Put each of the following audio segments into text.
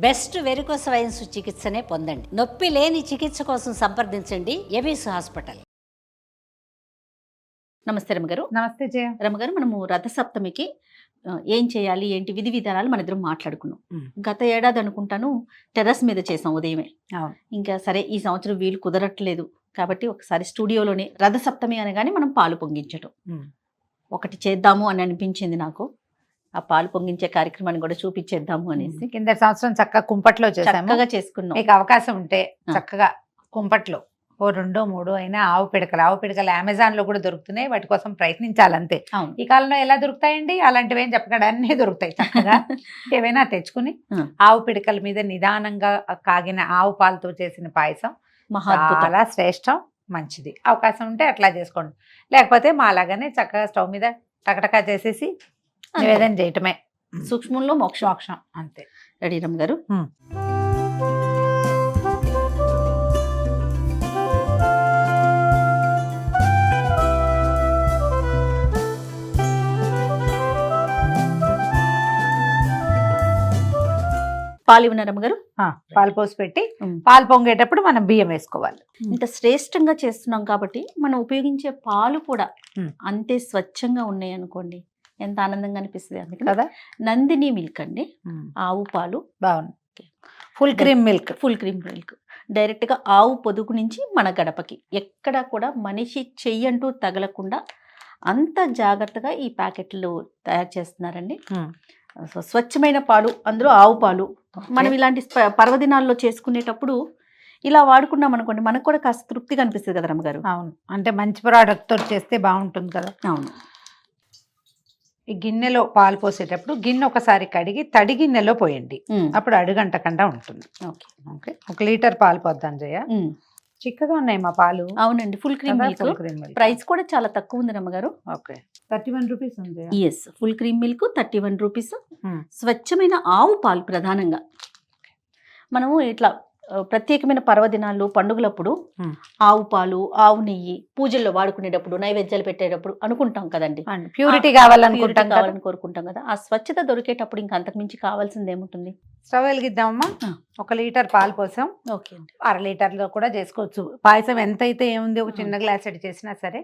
Best varicose veins చికిత్సనే పొందండి. నొప్పి లేని చికిత్స కోసం సంప్రదించండి ఎవిస్ హాస్పిటల్. నమస్తే రమగారు. నమస్తే జయ. రమగారు, మనము రథసప్తమికి ఏం చేయాలి ఏంటి విధి విధానాలు మన ఇద్దరం మాట్లాడుకున్నాం. గత ఏడాది అనుకుంటాను టెర్రస్ మీద చేసాం ఉదయమే. ఇంకా సరే ఈ సంవత్సరం వీలు కుదరట్లేదు కాబట్టి ఒకసారి స్టూడియోలోనే రథసప్తమి అనగానే మనం పాలు పొంగించటం ఒకటి చేద్దాము అని అనిపించింది నాకు. ఆ పాలు పొంగించే కార్యక్రమాన్ని కూడా చూపించేద్దాము అనేసి కింద సంవత్సరం చక్కగా కుంపట్లో చక్కగా చేసుకున్నాం. మీకు అవకాశం ఉంటే చక్కగా కుంపట్లో ఓ 2-3 అయినా ఆవు పిడకలు అమెజాన్ లో కూడా దొరుకుతున్నాయి. వాటి కోసం ప్రయత్నించాలంతే. ఈ కాలంలో ఎలా దొరుకుతాయండి అలాంటివి ఏం చెప్పకుండా అన్నీ దొరుకుతాయి. చక్కగా ఏవైనా తెచ్చుకుని ఆవు పిడకల మీద నిదానంగా కాగిన ఆవు పాలతో చేసిన పాయసం చాలా శ్రేష్టం, మంచిది. అవకాశం ఉంటే అట్లా చేసుకోండి. లేకపోతే మా లాగానే చక్కగా స్టవ్ మీద టకటకా చేసేసి నివేదన చేయటమే. సూక్ష్మంలో మోక్షం అంతే. రెడీ రమ్ గారు. పాలు ఇవ్వనారమ్మ గారు. పాలు పోసి పెట్టి పాలు పొంగేటప్పుడు మనం బియ్యం వేసుకోవాలి. ఇంత శ్రేష్టంగా చేస్తున్నాం కాబట్టి మనం ఉపయోగించే పాలు కూడా అంతే స్వచ్ఛంగా ఉన్నాయి అనుకోండి, ఎంత ఆనందంగా అనిపిస్తుంది. అందుకని కదా నందిని మిల్క్ అండి, ఆవు పాలు. బాగుంది. ఫుల్ క్రీమ్ మిల్క్ డైరెక్ట్ గా ఆవు పొదుగు నుంచి మన గడపకి. ఎక్కడ కూడా మనిషి చెయ్యంటూ తగలకుండా అంత జాగ్రత్తగా ఈ ప్యాకెట్లు తయారు చేస్తున్నారండి. సో స్వచ్ఛమైన పాలు, అందులో ఆవు పాలు. మనం ఇలాంటి పర్వదినాల్లో చేసుకునేటప్పుడు ఇలా వాడుకున్నాం అనుకోండి, మనకు కూడా కాస్త తృప్తిగా అనిపిస్తుంది కదా రమ్మగారు. అవును, అంటే మంచి ప్రోడక్ట్ తో చేస్తే బాగుంటుంది కదా. అవును. ఈ గిన్నెలో పాలు పోసేటప్పుడు గిన్నె ఒకసారి కడిగి తడి గిన్నెలో పోయండి, అప్పుడు అడుగంటకుండా ఉంటుంది. ఓకే. 1 లీటర్ పాలు పోద్దాం జయ. చిక్కగా ఉన్నాయి మా పాలు. అవునండి, ఫుల్ క్రీమ్ మిల్క్. ప్రైస్ కూడా చాలా తక్కువ ఉంది రమ్మగారు. ఓకే, 31 రూపీస్ ఉంది. Yes, full cream milk 31 rupees. స్వచ్ఛమైన ఆవు పాలు ప్రధానంగా. మనము ఇట్లా ప్రత్యేకమైన పర్వదినాలు పండుగలప్పుడు ఆవు పాలు, ఆవు నెయ్యి పూజల్లో వాడుకునేటప్పుడు, నైవేద్యాలు పెట్టేటప్పుడు అనుకుంటాం కదండి, ప్యూరిటీ కావాలని కోరుకుంటాం కదా. ఆ స్వచ్ఛత దొరికేటప్పుడు ఇంకా అంతకు మించి కావాల్సింది ఏముంటుంది. స్టవ్ వెలిగిద్దామమ్మా. 1 లీటర్ పాలు పోసాం. ఓకే అండి. 1/2 లీటర్లో కూడా చేసుకోవచ్చు. పాయసం ఎంత అయితే ఏముంది, ఒక చిన్న గ్లాస్ ఎడ్ చేసినా సరే.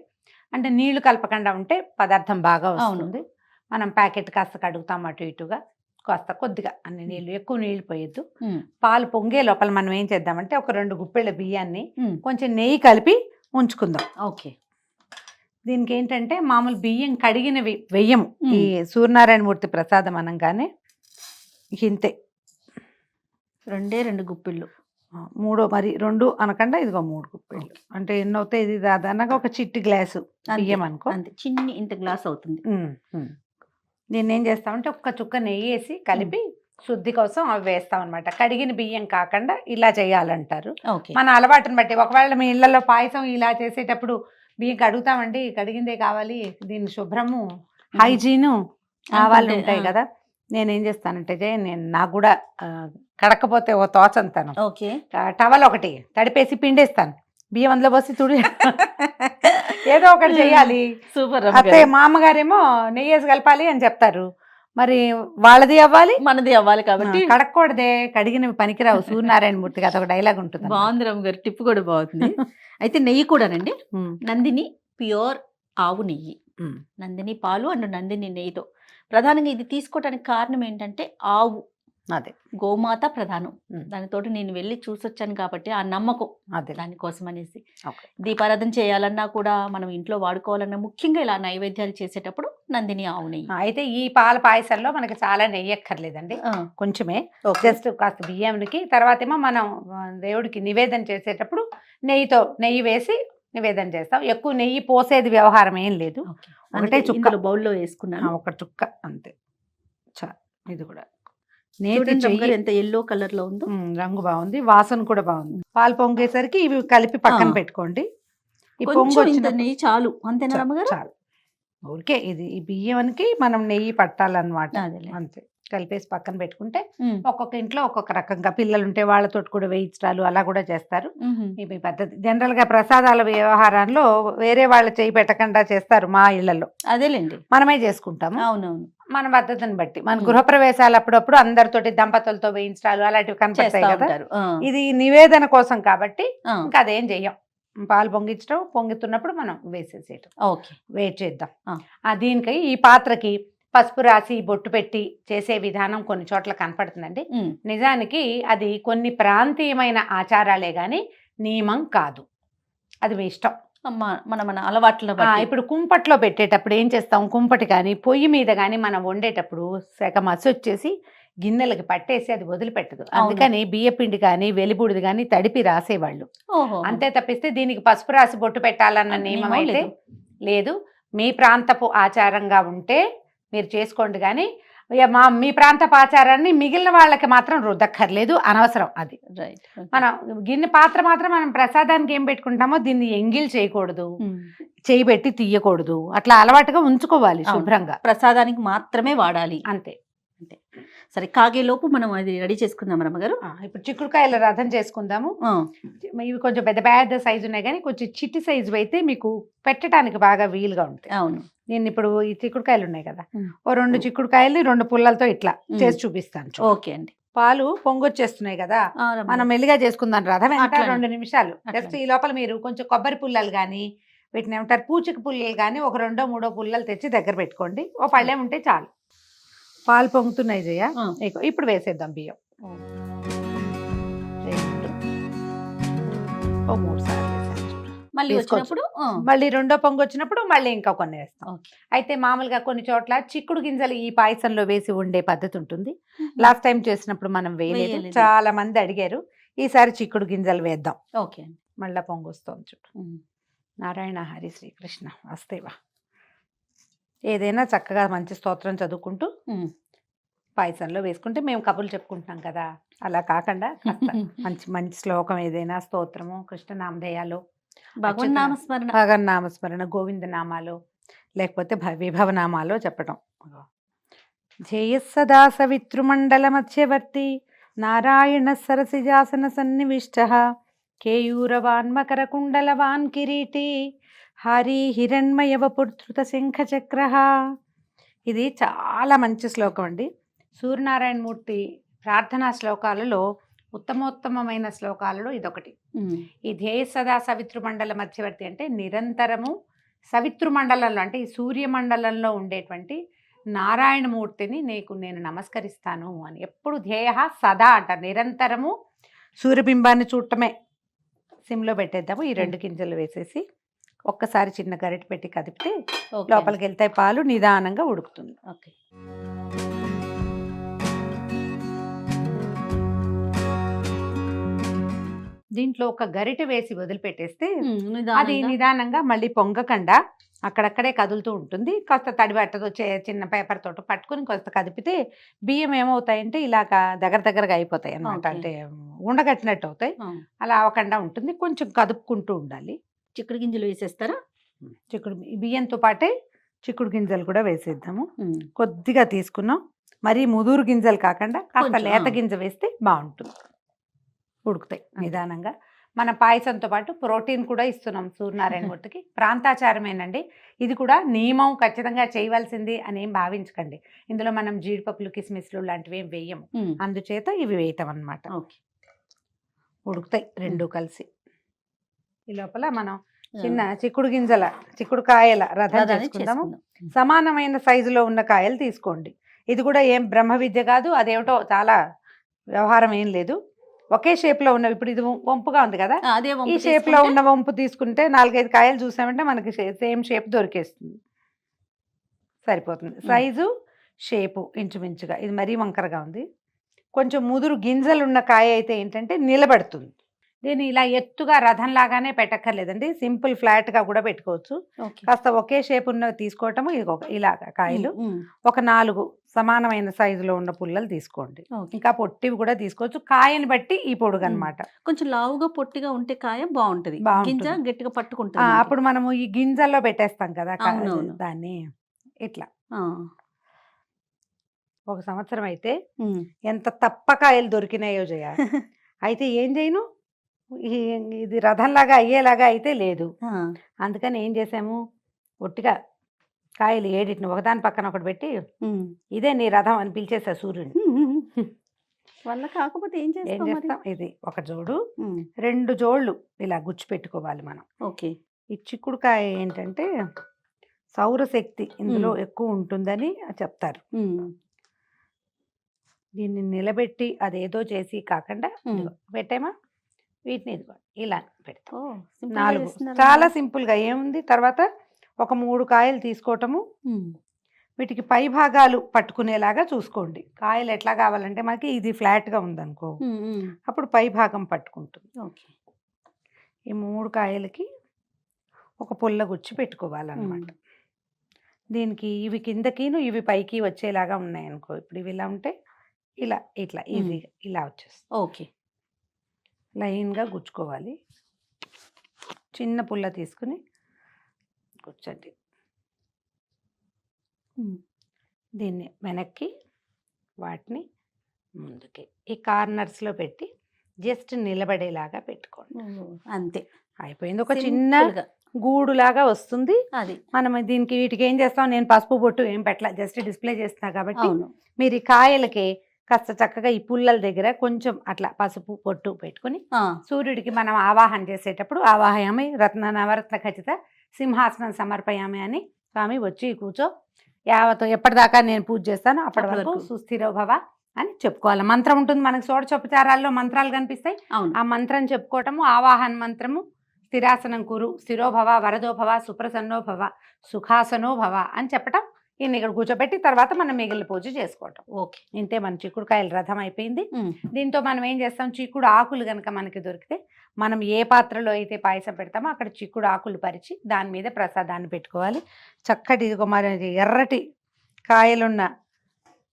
అంటే నీళ్లు కలపకుండా ఉంటే పదార్థం బాగా వస్తుంది. మనం ప్యాకెట్ కాస్త కడుగుతాం అటు ఇటుగా, కాస్త కొద్దిగా అన్ని నీళ్లు, ఎక్కువ నీళ్లు పోయొద్దు. పాలు పొంగే లోపల మనం ఏం చేద్దామంటే ఒక 2 గుప్పెళ్ళ బియ్యాన్ని కొంచెం నెయ్యి కలిపి ఉంచుకుందాం. ఓకే. దీనికి ఏంటంటే మామూలు బియ్యం కడిగినవి వెయ్యం. ఈ సూర్యనారాయణ మూర్తి ప్రసాదం అనగానే ఇంతే 2 గుప్పిళ్ళు. 3 మరి 2 అనకుండా ఇదిగో 3 గుప్పెళ్ళు. అంటే ఎన్ని అవుతాయి? ఇది దాదాపుగా ఒక చిట్టి గ్లాసు బియ్యం అనుకో. అంతే, చిన్ని ఇంత గ్లాస్ అవుతుంది. దీన్ని ఏం చేస్తామంటే ఒక్క చుక్క నెయ్యి వేసి కలిపి శుద్ధి కోసం అవి వేస్తాం అనమాట. కడిగిన బియ్యం కాకుండా ఇలా చేయాలంటారు. మన అలవాటుని బట్టి. ఒకవేళ మీ ఇళ్లలో పాయసం ఇలా చేసేటప్పుడు బియ్యం కడుగుతామండి, కడిగిందే కావాలి, దీని శుభ్రము హైజీను కావాలి ఉంటాయి కదా. నేనేం చేస్తానంటే నాకు కూడా కడకపోతే ఓ తోచంతాను. టవల్ ఒకటి తడిపేసి పిండేస్తాను, బియ్యం అందులో పోసి తుడి ఏదో ఒకటి చెయ్యాలి. సూపర్. అయితే మా అమ్మగారేమో నెయ్యేసి కలపాలి అని చెప్తారు. మరి వాళ్ళది అవ్వాలి, మనది అవ్వాలి కాబట్టి కడక్కూడదే, కడిగినవి పనికిరావు. సూర్యనారాయణ మూర్తికి అదొక డైలాగ్ ఉంటుంది. బాగుంది రమ్మ గారు, టిప్ కూడా బాగుంది. అయితే నెయ్యి కూడానండి, నందిని ప్యూర్ ఆవు నెయ్యి, నందిని పాలు అండ్ నందిని నెయ్యితో. ప్రధానంగా ఇది తీసుకోవడానికి కారణం ఏంటంటే ఆవు, అదే గోమాత ప్రధానం. దానితోటి నేను వెళ్ళి చూసొచ్చాను కాబట్టి ఆ నమ్మకం, అదే దానికోసం అనేసి. దీపారాధన చేయాలన్నా కూడా, మనం ఇంట్లో వాడుకోవాలన్నా, ముఖ్యంగా ఇలా నైవేద్యాలు చేసేటప్పుడు నందిని ఆవు నెయ్యి. అయితే ఈ పాల పాయసంలో మనకి చాలా నెయ్యి ఎక్కర్లేదండి, కొంచెమే. జస్ట్ కాస్త బియ్యానికి తర్వాత ఏమో మనం దేవుడికి నివేదన చేసేటప్పుడు నెయ్యి వేసి నివేదన చేస్తాం. ఎక్కువ నెయ్యి పోసేది వ్యవహారం ఏం లేదు. ఒకటే చుక్కలు బౌల్లో వేసుకున్నాను, 1 చుక్క అంతే. ఇది కూడా ఎంత ఎల్లో కలర్ లో ఉందో, రంగు బాగుంది, వాసన కూడా బాగుంది. పాలు పొంగేసరికి ఇవి కలిపి పక్కన పెట్టుకోండి. ఈ పొంగు వచ్చిన నెయ్యి చాలు, అంతేనా రమ్మగారు? చాలు. ఊరికే ఇది ఈ బియ్యానికి మనం నెయ్యి పట్టాలన్నమాట, అంతే. కలిపేసి పక్కన పెట్టుకుంటే ఒక్కొక్క ఇంట్లో ఒక్కొక్క రకంగా పిల్లలు ఉంటే వాళ్ళతో కూడా వేయించడాలు అలా కూడా చేస్తారు. ఇవి పద్ధతి. జనరల్ గా ప్రసాదాల వ్యవహారంలో వేరే వాళ్ళు చేయి పెట్టకుండా చేస్తారు మా ఇళ్లలో. అదేలేండి, మనమే చేసుకుంటాము. అవునవును, మన పద్ధతిని బట్టి. మన గృహప్రవేశాలు అప్పుడప్పుడు అందరితోటి దంపతులతో వేయించడాలు అలాంటివి కనపడతాయి కదా. ఇది నివేదన కోసం కాబట్టి ఇంకా అదేం చెయ్యం. పాలు పొంగించడం, పొంగుతున్నప్పుడు మనం వేసేసేయటం. ఓకే, వెయిట్ చేద్దాం. దీనికి ఈ పాత్రకి పసుపు రాసి బొట్టు పెట్టి చేసే విధానం కొన్ని చోట్ల కనపడుతుందండి. నిజానికి అది కొన్ని ప్రాంతీయమైన ఆచారాలే గాని నియమం కాదు. అది మీ ఇష్టం, మన అలవాట్ల. ఇప్పుడు కుంపట్లో పెట్టేటప్పుడు ఏం చేస్తాం, కుంపటి కానీ పొయ్యి మీద కానీ మనం వండేటప్పుడు సగ మసి వచ్చేసి గిన్నెలకి పట్టేసి అది వదిలిపెట్టదు. అందుకని బియ్యపిండి కానీ వెలిబుడిది కానీ తడిపి రాసేవాళ్ళు. అంతే తప్పిస్తే దీనికి పసుపు రాసి బొట్టు పెట్టాలన్న నియమం అయితే లేదు. మీ ప్రాంతపు ఆచారంగా ఉంటే మీరు చేసుకోండి, కానీ మీ ప్రాంతపు ఆచారాన్ని మిగిలిన వాళ్ళకి మాత్రం రుద్దక్కర్లేదు, అనవసరం అది. మనం గిన్నె పాత్ర మాత్రం మనం ప్రసాదానికి ఏం పెట్టుకుంటామో దీన్ని ఎంగిల్ చేయకూడదు, చేయి పెట్టి తీయకూడదు, అట్లా అలవాటుగా ఉంచుకోవాలి శుభ్రంగా. ప్రసాదానికి మాత్రమే వాడాలి, అంతే. సరే, కాగేలోపు మనం అది రెడీ చేసుకుందాం రమ్మగారు. ఇప్పుడు చిక్కుడుకాయల రథం చేసుకుందాము. ఇవి కొంచెం పెద్ద పెద్ద సైజు ఉన్నాయి, కానీ కొంచెం చిట్టి సైజు అయితే మీకు పెట్టడానికి బాగా వీలుగా ఉంటాయి. అవును, నేను ఇప్పుడు ఈ చిక్కుడుకాయలు ఉన్నాయి కదా, ఓ 2 చిక్కుడుకాయలు 2 పుల్లలతో ఇట్లా చేసి చూపిస్తాను. ఓకే అండి. పాలు పొంగొచ్చేస్తున్నాయి కదా, మనం మెల్లిగా చేసుకుందాం రథం. ఎంత 2 నిమిషాలు జస్ట్. ఈ లోపల మీరు కొంచెం కొబ్బరి పుల్లలు కానీ వీటిని ఏమంటారు పూచిక పుల్లలు కానీ ఒక 2 3 పుల్లలు తెచ్చి దగ్గర పెట్టుకోండి. ఓ పళ్ళెం ఉంటే చాలు. పాలు పొంగుతున్నాయి జయ, ఇప్పుడు వేసేద్దాం బియ్యం. 3 సార్లు మళ్ళీ వచ్చినప్పుడు, మళ్ళీ 2వ పొంగు వచ్చినప్పుడు మళ్ళీ ఇంకా కొన్ని వేస్తాం. అయితే మామూలుగా కొన్ని చోట్ల చిక్కుడు గింజలు ఈ పాయసంలో వేసి ఉండే పద్ధతి ఉంటుంది. లాస్ట్ టైం చేసినప్పుడు మనం వేయలేదు, చాలా మంది అడిగారు. ఈసారి చిక్కుడు గింజలు వేద్దాం. ఓకే, మళ్ళా పొంగు వస్తుంది చూడు. నారాయణ హరి శ్రీకృష్ణ వస్తేవా. ఏదైనా చక్కగా మంచి స్తోత్రం చదువుకుంటూ పాయసంలో వేసుకుంటే, మేము కబుర్లు చెప్పుకుంటున్నాం కదా, అలా కాకుండా మంచి మంచి శ్లోకం ఏదైనా, స్తోత్రము, కృష్ణనామధేయాలు, భగవన్నామస్మరణ, గోవింద నామాలు, లేకపోతే విభవనామాలు చెప్పటం. జయస్సదా సవితృమండల మధ్యవర్తి నారాయణ సరసిజాసన సన్నివిష్ట కేయూరవాన్ మకర కుండలవాన్ కిరీటి హరి హిరణ్మయవపుత్రుత శంఖచక్ర. ఇది చాలా మంచి శ్లోకం అండి. సూర్యనారాయణమూర్తి ప్రార్థనా శ్లోకాలలో ఉత్తమోత్తమైన శ్లోకాలలో ఇదొకటి. ఈ ధ్యేయ సదా సవితృమండల మధ్యవర్తి అంటే నిరంతరము సవితృమండలంలో, అంటే ఈ సూర్యమండలంలో ఉండేటువంటి నారాయణమూర్తిని నేను నమస్కరిస్తాను అని. ఎప్పుడు ధ్యేయ సదా అంటారు, నిరంతరము సూర్యబింబాన్ని చూడటమే. సిమ్లో పెట్టేద్దాము. ఈ 2 గింజలు వేసేసి ఒక్కసారి చిన్న గరిటె పెట్టి కదిపితే లోపలికి వెళ్తాయి పాలు, నిదానంగా ఉడుకుతుంది. ఓకే, దీంట్లో ఒక గరిటె వేసి వదిలిపెట్టేస్తే అది నిదానంగా మళ్ళీ పొంగకుండా అక్కడక్కడే కదులుతూ ఉంటుంది. కాస్త తడిబట్టతో చిన్న పేపర్ తోటి పట్టుకుని కాస్త కదిపితే బియ్యం ఏమవుతాయంటే ఇలాగా దగ్గరగా అయిపోతాయి అన్నమాట. అంటే ఉండగట్టినట్టు అవుతాయి. అలా అవ్వకుండా ఉంటుంది. కొంచెం కదుపుకుంటూ ఉండాలి. చిక్కుడు గింజలు వేసేస్తారా? బియ్యంతో పాటే చిక్కుడు గింజలు కూడా వేసేద్దాము. కొద్దిగా తీసుకున్నాం, మరీ ముదురు గింజలు కాకుండా కాస్త లేత గింజ వేస్తే బాగుంటుంది. ఉడుకుతాయి నిదానంగా. మన పాయసంతో పాటు ప్రోటీన్ కూడా ఇస్తున్నాం సూర్యనారాయణమూర్తికి. ప్రాంతాచారమేనండి ఇది కూడా. నియమం ఖచ్చితంగా చేయవలసింది అని ఏం భావించకండి. ఇందులో మనం జీడిపప్పులు కిస్మిస్లు లాంటివి ఏం వేయము, అందుచేత ఇవి వేయటం అన్నమాట. ఉడుకుతాయి 2 కలిసి. ఈ లోపల మనం చిన్న చిక్కుడుకాయల రథం చేసుకుందాము. సమానమైన సైజులో ఉన్న కాయలు తీసుకోండి. ఇది కూడా ఏం బ్రహ్మ విద్య కాదు, అదేమిటో చాలా వ్యవహారం ఏం లేదు. ఒకే షేప్ లో ఉన్నవి. ఇప్పుడు ఇది వంపుగా ఉంది కదా, ఈ షేప్ లో ఉన్న వంపు తీసుకుంటే 4-5 కాయలు చూసామంటే మనకి సేమ్ షేప్ దొరికేస్తుంది, సరిపోతుంది. సైజు షేపు ఇంచుమించుగా. ఇది మరీ వంకరగా ఉంది. కొంచెం ముదురు గింజలు ఉన్న కాయ అయితే ఏంటంటే నిలబడుతుంది. దీన్ని ఇలా ఎత్తుగా రథం లాగానే పెట్టక్కర్లేదండి, సింపుల్ ఫ్లాట్ గా కూడా పెట్టుకోవచ్చు. కాస్త ఒకే షేప్ ఉన్నవి తీసుకోవటము. ఇది ఇలాగా కాయలు ఒక 4 సమానమైన సైజులో ఉన్న పుల్లలు తీసుకోండి. ఇంకా పొట్టివి కూడా తీసుకోవచ్చు, కాయని బట్టి ఈ పొడుగు అన్నమాట. కొంచెం లావుగా పొట్టిగా ఉంటే కాయ బాగుంటది, గింజ గట్టిగా పట్టుకుంటుంది. అప్పుడు మనము ఈ గింజల్లో పెట్టేస్తాం కదా దాన్ని, ఇట్లా ఒక సంవత్సరం అయితే ఎంత తప్పకాయలు దొరికినాయో జయ. అయితే ఏం చేయను, ఇది రథంలాగా అయ్యేలాగా అయితే లేదు. అందుకని ఏం చేసాము, ఒట్టిగా కాయలు 7 ఒకదాని పక్కన ఒకటి పెట్టి ఇదే నీ రథం అని పిలిచేసా సూర్యుని. వల్ల కాకపోతే ఏం ఏం చేస్తాం మరి? చేస్తాం, ఇది ఒక జోడు 2 జోళ్ళు ఇలా గుచ్చి పెట్టుకోవాలి మనం. ఓకే. ఈ చిక్కుడుకాయ ఏంటంటే సౌరశక్తి ఇందులో ఎక్కువ ఉంటుందని చెప్తారు. దీన్ని నిలబెట్టి అదేదో చేసి కాకుండా ఇదిగో పెట్టేమా, వీటిని ఇదిగో ఇలా పెడతాం. 4 చాలా సింపుల్ గా ఏముంది. తర్వాత ఒక 3 కాయలు తీసుకోవటము, వీటికి పై భాగాలు పట్టుకునేలాగా చూసుకోండి. కాయలు ఎట్లా కావాలంటే మనకి ఇది ఫ్లాట్ గా ఉందనుకో, అప్పుడు పై భాగం పట్టుకుంటుంది. ఈ 3 కాయలకి ఒక పుల్ల గుచ్చి పెట్టుకోవాలన్నమాట. దీనికి ఇవి కిందకిను ఇవి పైకి వచ్చేలాగా ఉన్నాయనుకో, ఇప్పుడు ఇవి ఇలా ఉంటే ఇలా ఇట్లా ఈజీగా ఇలా వచ్చేస్తుంది. ఓకే. లైన్గా గుచ్చుకోవాలి. చిన్న పుల్ల తీసుకుని గుచ్చండి. దీన్ని వెనక్కి, వాటిని ముందుకి ఈ కార్నర్స్లో పెట్టి జస్ట్ నిలబడేలాగా పెట్టుకోండి. అంతే, అయిపోయింది. ఒక చిన్న గూడులాగా వస్తుంది అది. మనం దీనికి వీటికి ఏం చేస్తాం, నేను పసుపు బొట్టు ఏం పెట్టలా, జస్ట్ డిస్ప్లే చేస్తున్నా కాబట్టి మీరు ఈ కాయలకి కాస్త చక్కగా ఈ పుల్లల దగ్గర కొంచెం అట్లా పసుపు పొట్టు పెట్టుకుని సూర్యుడికి మనం ఆవాహన చేసేటప్పుడు ఆవాహయామి రత్న నవరత్న ఖచ్చిత సింహాసనం సమర్పయామి అని, స్వామి వచ్చి కూర్చో, యావతో ఎప్పటిదాకా నేను పూజ చేస్తాను అప్పటి వరకు సుస్థిరో భవ అని చెప్పుకోవాలి. మంత్రం ఉంటుంది మనకి, షోడశోపచారాల్లో మంత్రాలు కనిపిస్తాయి. ఆ మంత్రం చెప్పుకోవటము, ఆవాహన మంత్రము, స్థిరాసనం కురు, స్థిరోభవ, వరదోభవ, సుప్రసన్నోభవ, సుఖాసనో భవ అని చెప్పటం. ఈయన ఇక్కడ కూర్చోబెట్టి తర్వాత మనం మిగిలిన పూజ చేసుకోవటం. ఓకే, ఇంతే మన చిక్కుడుకాయల రథం అయిపోయింది. దీంతో మనం ఏం చేస్తాం, చిక్కుడు ఆకులు కనుక మనకి దొరికితే మనం ఏ పాత్రలో అయితే పాయసం పెడతామో అక్కడ చిక్కుడు ఆకులు పరిచి దాని మీద ప్రసాదాన్ని పెట్టుకోవాలి. చక్కటి ఇదిగో మరి ఎర్రటి కాయలున్న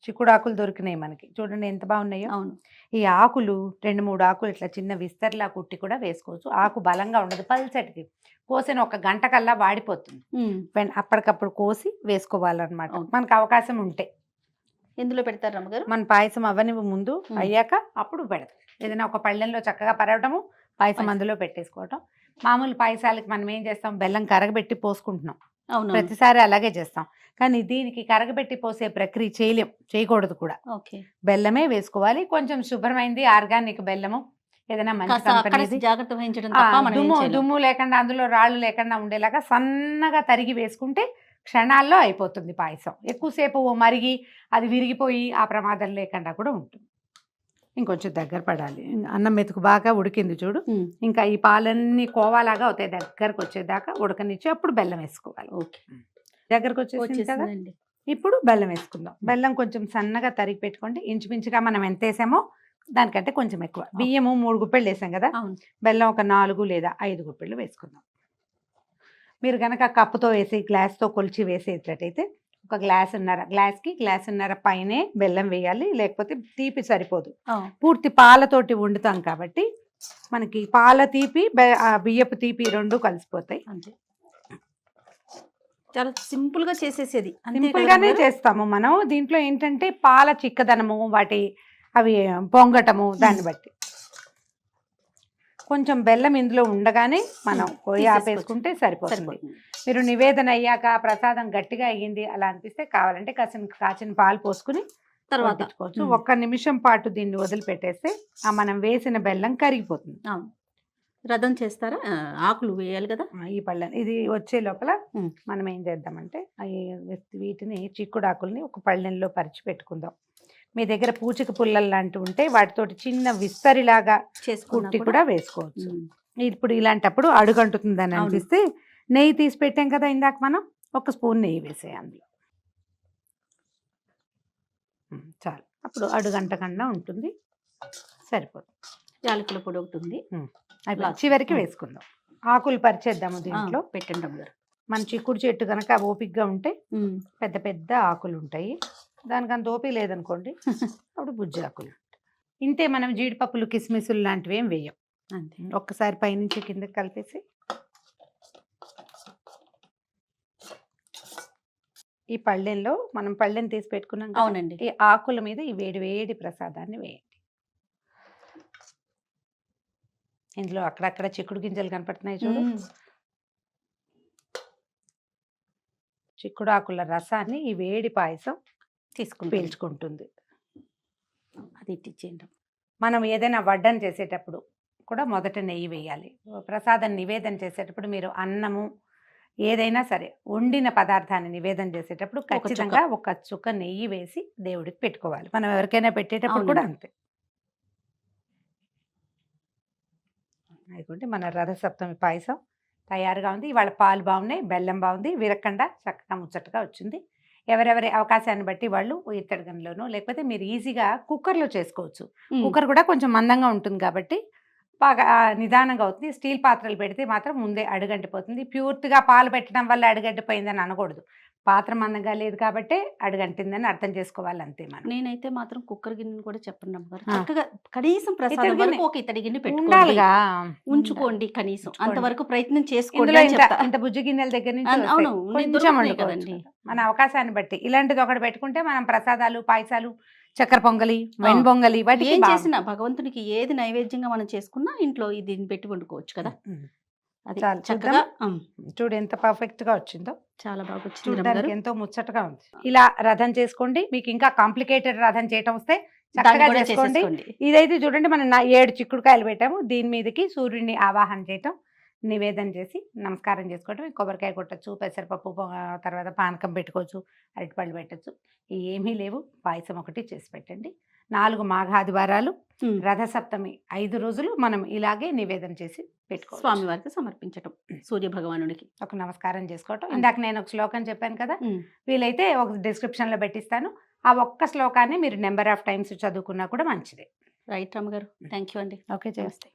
చిక్కుడు ఆకులు దొరికినాయి మనకి, చూడండి ఎంత బాగున్నాయో. అవును, ఈ ఆకులు 2-3 ఆకులు ఇట్లా చిన్న విస్తర్లా కుట్టి కూడా వేసుకోవచ్చు. ఆకు బలంగా ఉండదు, పల్చటికి కోసిన 1 గంట కల్లా వాడిపోతుంది. అప్పటికప్పుడు కోసి వేసుకోవాలన్నమాట మనకు అవకాశం ఉంటే. ఎందులో పెడతారు రమ్మగారు? మన పాయసం అవ్వని ముందు అయ్యాక అప్పుడు పెడతాం. ఏదైనా ఒక పళ్ళెంలో చక్కగా పరవటము, పాయసం అందులో పెట్టేసుకోవటం. మామూలు పాయసాలకి మనం ఏం చేస్తాం, బెల్లం కరగబెట్టి పోసుకుంటున్నాం, ప్రతిసారి అలాగే చేస్తాం. కానీ దీనికి కరగబెట్టి పోసే ప్రక్రియ చేయకూడదు కూడా. బెల్లమే వేసుకోవాలి. కొంచెం శుభ్రమైంది ఆర్గానిక్ బెల్లము, ఏదైనా మంచి కంపెనీ, జాగ్రత్త వహించడం, దుమ్ము లేకుండా అందులో రాళ్ళు లేకుండా ఉండేలాగా సన్నగా తరిగి వేసుకుంటే క్షణాల్లో అయిపోతుంది పాయసం. ఎక్కువసేపు మరిగి అది విరిగిపోయి ఆ ప్రమాదం లేకుండా కూడా ఉంటుంది. ఇంకొంచెం దగ్గర పడాలి, అన్నం మెతుకు బాగా ఉడికింది చూడు, ఇంకా ఈ పాలన్నీ కోవాలాగా అవుతాయి, దగ్గరకు వచ్చేదాకా ఉడకనిచ్చి అప్పుడు బెల్లం వేసుకోవాలి. ఓకే, దగ్గరకు వచ్చేసింది కదా, ఇప్పుడు బెల్లం వేసుకుందాం. బెల్లం కొంచెం సన్నగా తరిగి పెట్టుకోండి. ఇంచుమించుగా మనం ఎంత వేసామో దానికంటే కొంచెం ఎక్కువ. బియ్యము 3 గుప్పెళ్ళు వేసాం కదా, బెల్లం ఒక 4 లేదా 5 గుప్పెళ్ళు వేసుకుందాం. మీరు కనుక కప్పుతో వేసి గ్లాస్తో కొలిచి వేసేటట్టయితే ఒక గ్లాసున్నర పైనే బెల్లం వేయాలి, లేకపోతే తీపి సరిపోదు. పూర్తి పాలతోటి వండుతాం కాబట్టి మనకి పాల తీపి బియ్యపు తీపి 2 కలిసిపోతాయి. అంతే, చాలా సింపుల్ గా చేసేసేది, సింపుల్ గానే చేస్తాము మనం. దీంట్లో ఏంటంటే పాల చిక్కదనము, వాటి అవి పొంగటము, దాన్ని బట్టి కొంచెం బెల్లం ఇందులో ఉండగానే మనం పొయ్యి ఆపేసుకుంటే సరిపోతుంది. మీరు నివేదన అయ్యాక ప్రసాదం గట్టిగా అయ్యింది అలా అనిపిస్తే కావాలంటే కాచిన పాలు పోసుకుని తర్వాత 1 నిమిషం పాటు దీన్ని వదిలిపెట్టేస్తే ఆ మనం వేసిన బెల్లం కరిగిపోతుంది. రథం చేస్తారా, ఆకులు వేయాలి కదా ఈ పళ్ళని. ఇది వచ్చే లోపల మనం ఏం చేద్దామంటే వీటిని చిక్కుడు ఆకుల్ని ఒక పళ్ళెంలో పరిచి పెట్టుకుందాం. మీ దగ్గర పూచిక పుల్లలు లాంటివి ఉంటే వాటితోటి చిన్న విస్తరిలాగా కుట్టి కూడా వేసుకోవచ్చు. ఇప్పుడు ఇలాంటప్పుడు అడుగంటుతుందని అనిపిస్తే నెయ్యి తీసి పెట్టాం కదా ఇందాక, మనం 1 స్పూన్ నెయ్యి వేసే అందులో చాలు. అప్పుడు అడుగంటకుండా ఉంటుంది, సరిపోతుంది. యాలకుల పొడి ఒకటి ఉంది, చివరికి వేసుకుందాం. ఆకులు పరిచేద్దాము దీంట్లో. పెట్టండి, మన చిక్కుడు చెట్టు కనుక ఓపికగా ఉంటే పెద్ద పెద్ద ఆకులు ఉంటాయి, దానికంత ఓపిక లేదనుకోండి అప్పుడు బుజ్జి ఆకులు. ఇంతే, మనం జీడిపప్పులు కిస్మిసులు లాంటివి ఏం వేయం. అంతే, ఒక్కసారి పైనుంచి కిందకి కలిపేసి ఈ పళ్ళెంలో మనం పళ్ళెం తీసి పెట్టుకున్నాం కదా, అవునండి. ఈ ఆకుల మీద ఈ వేడి వేడి ప్రసాదాన్ని వేయండి. ఇందులో అక్కడక్కడ చిక్కుడు గింజలు కనపడుతున్నాయి చూడు, చిక్కుడు ఆకుల రసాన్ని ఈ వేడి పాయసం తీసుకుని పీల్చుకుంటుంది. అది ఇచ్చేయండి. మనం ఏదైనా వడ్డన చేసేటప్పుడు కూడా మొదట నెయ్యి వేయాలి. ప్రసాదం నివేదన చేసేటప్పుడు మీరు అన్నము ఏదైనా సరే వండిన పదార్థాన్ని నివేదన చేసేటప్పుడు ఖచ్చితంగా ఒక చుక్క నెయ్యి వేసి దేవుడికి పెట్టుకోవాలి. మనం ఎవరికైనా పెట్టేటప్పుడు కూడా అంతే. అయిపోతే మన రథసప్తమి పాయసం తయారుగా ఉంది. ఇవాళ పాలు బాగున్నాయి, బెల్లం బాగుంది, విరక్కండ చక్కగా ముచ్చటగా వచ్చింది. ఎవరెవరి అవకాశాన్ని బట్టి వాళ్ళు ఇత్తడి గిన్నెలోనో లేకపోతే మీరు ఈజీగా కుక్కర్లో చేసుకోవచ్చు. కుక్కర్ కూడా కొంచెం మందంగా ఉంటుంది కాబట్టి బాగా నిదానంగా అవుతుంది. స్టీల్ పాత్రలు పెడితే మాత్రం ముందే అడుగంటిపోతుంది. ప్యూర్తిగా పాలు పెట్టడం వల్ల అడుగంటిపోయిందని అనకూడదు. పాత్ర మందంగా లేదు కాబట్టి అడుగంటిందని అర్థం చేసుకోవాలి అంతే. మనం నేనైతే మాత్రం కుక్కర్ గిన్నె కూడా చెప్పండి అమ్మగారు, చక్కగా కనీసం ప్రసాదం వరకు ఒక ఇత్తడి గిన్నె పెట్టుకోండి, ఉండాలిగా, ఉంచుకోండి, కనీసం అంతవరకు ప్రయత్నం ఇందులో చేసుకోండి. ఇంత బుజ్జి గిన్నెల దగ్గర నుంచి అవును, కొంచెం దొరుకుతున్నాయి వండుకోవచ్చు కదండి. కదా. మన అవకాశాన్ని బట్టి ఇలాంటిది ఒకటి పెట్టుకుంటే మనం ప్రసాదాలు, పాయసాలు, చక్కెర పొంగలి, వెన్ పొంగలి వాటికి ఏం చేసినా భగవంతునికి ఏది నైవేద్యంగా మనం చేసుకున్నా ఇంట్లో ఇది పెట్టి వండుకోవచ్చు కదా. అది చాలు, చక్కగా చూడు ఎంత పర్ఫెక్ట్ గా వచ్చిందో. చాలా బాగా వచ్చింది చూడడానికి అమ్మగారు. ఎంతో ముచ్చటగా ఉంది. ఇలా రథం చేసుకోండి. మీకు ఇంకా కాంప్లికేటెడ్ రథం చేయటం వస్తే దాన్ని చక్కగా కూడా చేసుకోండి. చేసేసుకోండి. ఇదైతే చూడండి మనం 7 చిక్కుడుకాయలు పెట్టాము. దీని మీదకి సూర్యుడిని ఆవాహన చేయటం, నివేదన చేసి నమస్కారం చేసుకోవటం. కొబ్బరికాయ కొట్టచ్చు, పెసరపప్పు తర్వాత పానకం పెట్టుకోవచ్చు, అరటిపళ్ళు పెట్టచ్చు. ఏమీ లేవు, పాయసం ఒకటి చేసి పెట్టండి. 4 మాఘాదివారాలు, రథసప్తమి 5 రోజులు మనం ఇలాగే నివేదన చేసి పెట్టుకోవచ్చు. స్వామివారికి సమర్పించటం, సూర్య భగవానుడికి ఒక నమస్కారం చేసుకోవటం. ఇందాక నేను ఒక శ్లోకం చెప్పాను కదా, వీలైతే ఒక డిస్క్రిప్షన్లో పెట్టిస్తాను. ఆ ఒక్క శ్లోకాన్ని మీరు నెంబర్ ఆఫ్ టైమ్స్ చదువుకున్నా కూడా మంచిదే. రైట్ అమ్మగారు. థ్యాంక్ యూ అండి. ఓకే, చేస్తే